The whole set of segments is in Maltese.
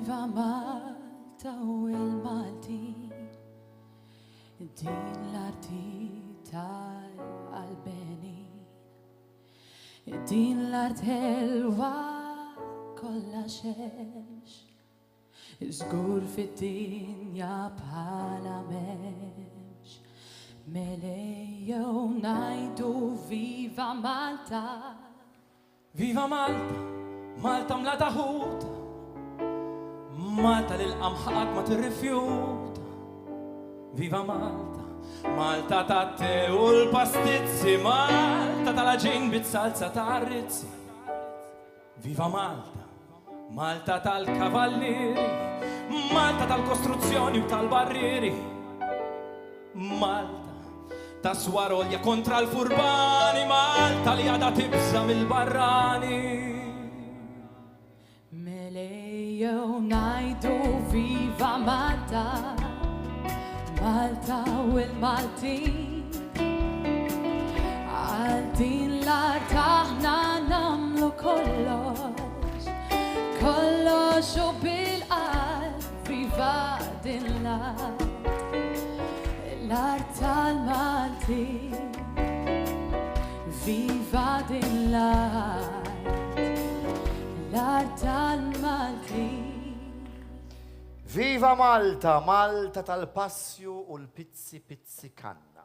Viva Malta u il-Maltin, din l-arti tal-Albenin, din l-art helwa kolla xex, żgur fid-dinja bħala memx, melejjew ngħidu Viva Malta. Viva Malta, Malta mla taħut, Malta l-qamħat ma tirrifjuta. Viva Malta, Malta tat-te u l-pastizzi, Malta tal-ġin bit-salza tar-rizzi. Viva Malta, Malta tal-kavallieri, Malta tal-kostruzzjoni u tal-barrieri. Malta ta' swarolja kontra l-furbani, Malta li għada tibsa mill-barrani. Melejjew ngħidu Viva Malta, Malta u il-Maltin, għal din l-art aħna namlu kollox, kollox u bil-qalb. Viva din l-art, l-art tal-Maltin, viva din l-art, l-art tal-Maltin. Viva Malta, Malta tal-passju u l-pizzi pizzi kanna.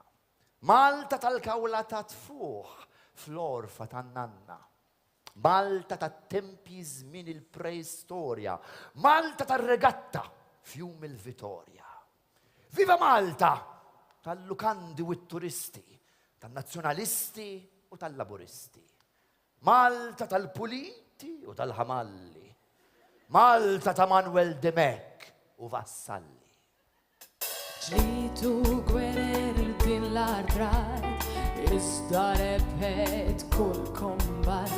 Malta tal-kawla ta' tfuħ fl-orfa tan-nanna. Malta tat-tempi żmien il-preistorja. Malta tal-regatta fjum il-Vitorja. Viva Malta tal-lukandi u t-turisti, tal-nazzjonalisti u tal-laburisti. Malta tal-puliti u tal-ħamalli. Malta ta' Manuel Demek u vassalli. Ġlitu gwerer din l-art, iżda rebħet kull kombat,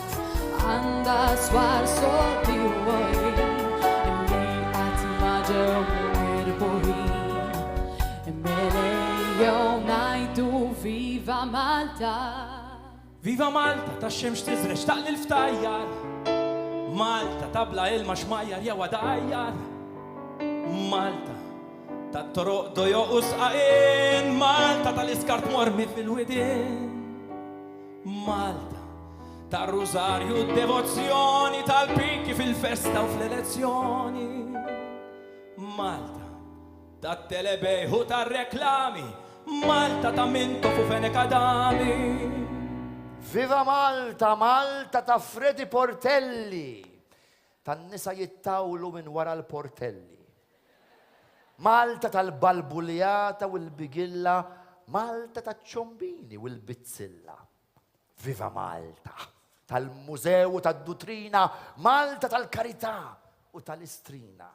għanda swar soti u għorin, li għat maġew mirbuħin. Melejjew ngħidu Viva Malta. Viva Malta ta' xemx tizrex ta' l-ftajjar, Malta ta' bla ilma xmajjar jew għadajjar. Malta ta' toroq dojo u sqaqin, Malta tal-iskart mormi fil-widin. Malta ta' rużarju d-devozzjoni, tal-piki fil-festa u fl-elezzjoni. Malta ta' telebejħu tar-reklami, Malta ta' mintof u fenek adami. Viva Malta, Malta ta' Fredi Portelli, tan-nisa jittawlu minn wara l-portelli. Malta tal-balbuljata u l-bigilla, Malta ta' ċombini u l-bizzilla. Viva Malta tal-mużew tad-dutrina, Malta tal-karità u tal-istrina.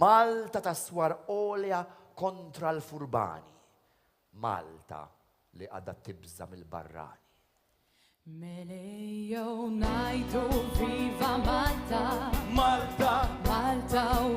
Malta ta' swar olja kontra l-furbani. Malta li għadha tibża mill-barrani. Melejjew ngħidu Viva Malta, Malta, Malta u